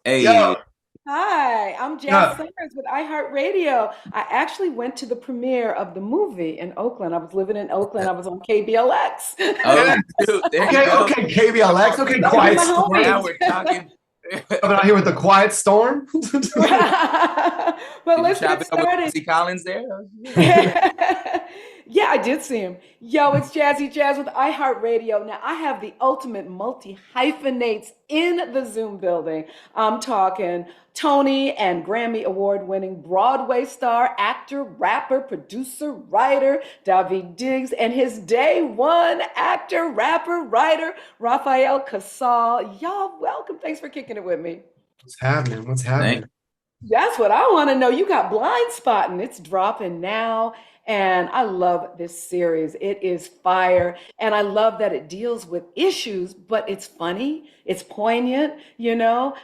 Yo, Hey, Hi, I'm Jazz uh, Summers with iHeartRadio. I actually went to the premiere of the movie in Oakland. I was living in Oakland. I was on KBLX. oh yeah, shoot, there you okay, go. okay, Come KBLX, on, okay, man. Me and Quiet my Storm. Now homies. we're talking. Coming out here with the Quiet Storm. But Did you let's chop get it up with started. Bootsy Collins there? Yeah, I did see him. Yo, it's Jazzy Jazz with iHeartRadio. Now, I have the ultimate multi hyphenates in the Zoom building. I'm talking Tony and Grammy Award winning Broadway star, actor, rapper, producer, writer, David Diggs, and his day one actor, rapper, writer, Rafael Casal. Y'all, welcome. Thanks for kicking it with me. What's happening? What's Thank happening? That's what I want to know. You got Blindspotting. It's dropping now. And I love this series. It is fire. And I love that it deals with issues, but it's funny, it's poignant, you know.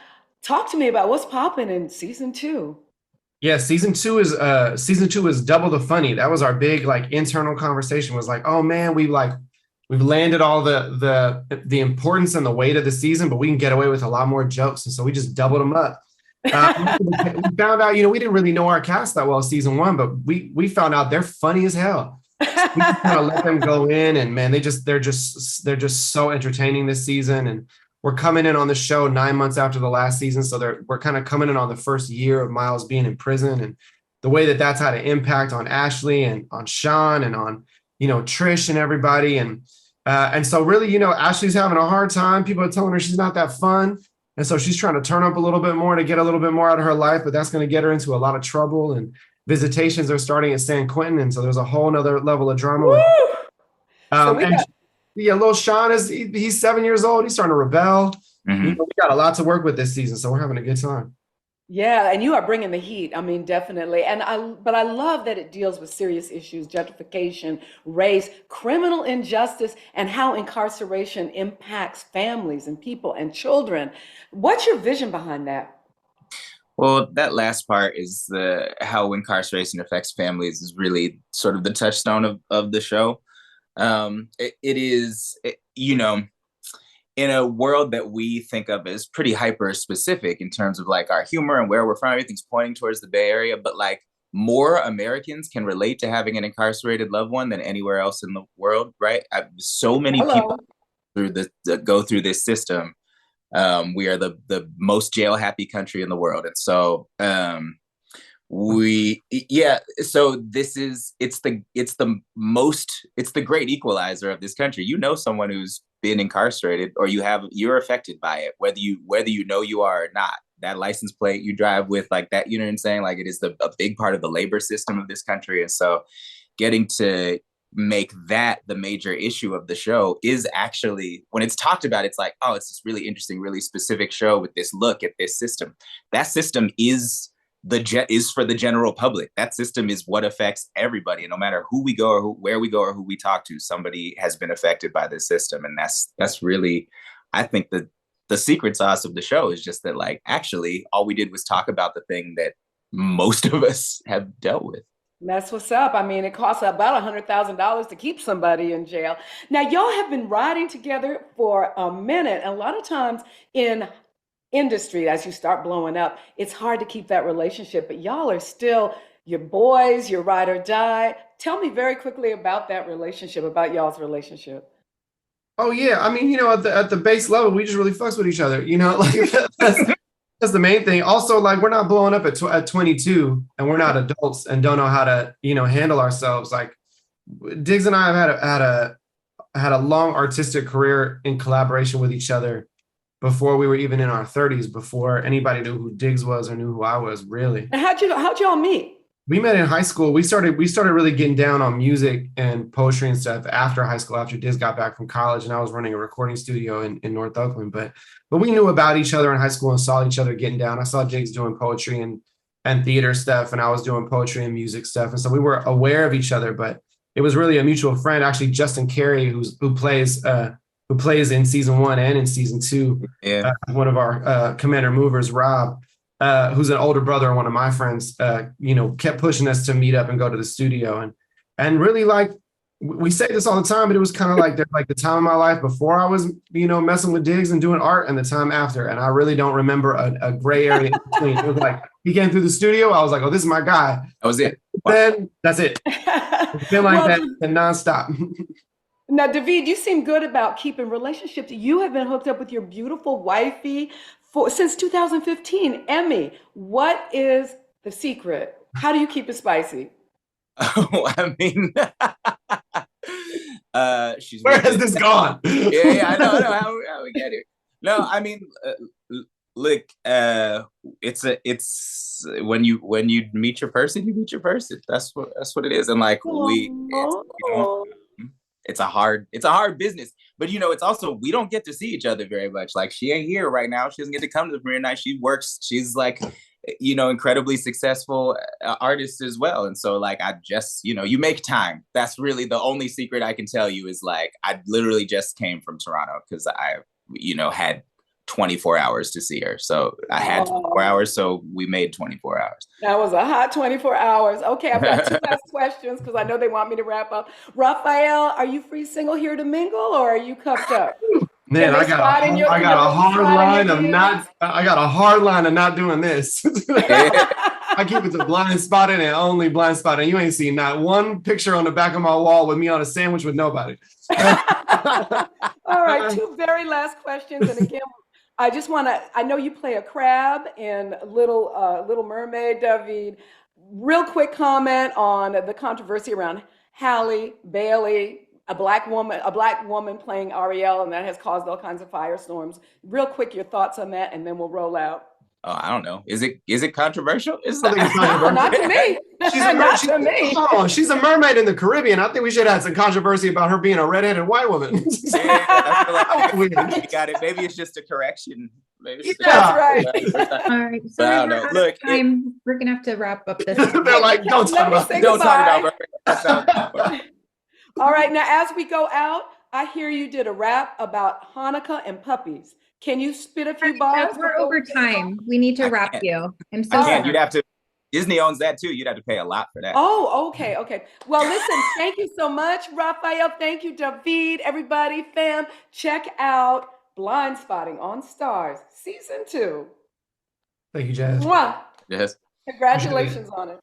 Talk to me about what's popping in season two. Yeah, season two is double the funny. That was our big like internal conversation. Was like, oh man, we've landed all the importance and the weight of the season, but we can get away with a lot more jokes, and so we just doubled them up. We found out, we didn't really know our cast that well season one, but we found out they're funny as hell. So we just kind of let them go in, and man, they're just so entertaining this season. And we're coming in on the show 9 months after the last season, so we're kind of coming in on the first year of Miles being in prison, and the way that that's had an impact on Ashley and on Sean and on Trish and everybody, and so really, Ashley's having a hard time. People are telling her she's not that fun. And so she's trying to turn up a little bit more to get a little bit more out of her life, but that's going to get her into a lot of trouble. And visitations are starting at San Quentin. And so there's a whole nother level of drama with, Woo! So we and got yeah, little Sean he's 7 years old. He's starting to rebel. you. We got a lot to work with this season. So we're having a good time. Yeah, and you are bringing the heat. I mean, definitely. But I love that it deals with serious issues, gentrification, race, criminal injustice, and how incarceration impacts families and people and children. What's your vision behind that? Well, that last part is the how incarceration affects families is really sort of the touchstone of the show. It is, in a world that we think of as pretty hyper specific in terms of like our humor and where we're from, everything's pointing towards the Bay Area, but like more Americans can relate to having an incarcerated loved one than anywhere else in the world, right? So many people Hello. go through this system. We are the most jail happy country in the world, and so we yeah so this is it's the great equalizer of this country. Someone who's been incarcerated, or you're affected by it, whether you know you are or not. That license plate you drive with, like that, you know what I'm saying, like it is a big part of the labor system of this country. And so getting to make that the major issue of the show is actually, when it's talked about, it's like, oh, it's this really interesting, really specific show with this look at this system. That system is for the general public. That system is what affects everybody. And no matter who we go or where we go or who we talk to, somebody has been affected by this system. And that's really, I think, the secret sauce of the show is just that, like, actually all we did was talk about the thing that most of us have dealt with. That's what's up. I mean, it costs about $100,000 to keep somebody in jail. Now, y'all have been riding together for a minute. A lot of times in industry, as you start blowing up, it's hard to keep that relationship, but y'all are still your boys, your ride or die. Tell me very quickly about that relationship, about y'all's relationship. Oh yeah, I mean, at the base level, we just really fucks with each other. Like that's the main thing. Also, like we're not blowing up at 22, and we're not adults and don't know how to handle ourselves. Like Diggs and I have had a long artistic career in collaboration with each other before we were even in our 30s, before anybody knew who Diggs was or knew who I was, really. And how'd y'all meet? We met in high school. We started really getting down on music and poetry and stuff after high school, after Diz got back from college, and I was running a recording studio in North Oakland. But we knew about each other in high school and saw each other getting down. I saw Diggs doing poetry and theater stuff, and I was doing poetry and music stuff. And so we were aware of each other, but it was really a mutual friend. Actually, Justin Carey, who plays in season one and in season two, Yeah. one of our commander movers, Rob, who's an older brother of one of my friends, kept pushing us to meet up and go to the studio, and really, like, we say this all the time, but it was kind of like there's like the time in my life before I was, messing with Diggs and doing art, and the time after. And I really don't remember a gray area in between. It was like he came through the studio. I was like, oh, this is my guy. That was it. Then that's it. It's been like that and nonstop. Now, David, you seem good about keeping relationships. You have been hooked up with your beautiful wifey since 2015, Emmy. What is the secret? How do you keep it spicy? Oh, I mean, she's Where has this gone? Yeah, I know how we get here. No, I mean, look, it's when you meet your person, you meet your person. That's what it is, and like it's a hard business, but it's also, we don't get to see each other very much. Like, she ain't here right now. She doesn't get to come to the premiere night. She works. She's like, incredibly successful artist as well. And so like, I just, you make time. That's really the only secret I can tell you, is like, I literally just came from Toronto because I, had 24 hours to see her. So I had 24 hours. So we made 24 hours. That was a hot 24 hours. Okay, I've got two last questions because I know they want me to wrap up. Rafael, are you free single here to mingle, or are you cuffed up? Man, I got a hard line of not doing this. I keep it to Blindspotting and only Blindspotting. You ain't seen not one picture on the back of my wall with me on a sandwich with nobody. All right, two very last questions. And again, I just want to, I know you play a crab in Little Mermaid, David. Real quick comment on the controversy around Halle Bailey, a black woman playing Ariel, and that has caused all kinds of firestorms. Real quick, your thoughts on that, and then we'll roll out. Oh, I don't know. Is it controversial? No, not to me. She's a mermaid in the Caribbean. I think we should have some controversy about her being a redheaded white woman. We got it. Maybe it's just a correction. Maybe that's right. All right. So I don't know. Look, we're gonna have to wrap up this. They're like, don't talk about her. All right. Now, as we go out, I hear you did a rap about Hanukkah and puppies. Can you spit a few bars? We're over time. We need to wrap you. I'm so sorry. You'd have to. Disney owns that too. You'd have to pay a lot for that. Oh, okay. Well, listen, thank you so much, Rafael. Thank you, David. Everybody, fam, check out Blindspotting on Stars, season 2. Thank you, Jazz. Mwah. Yes. Congratulations on it.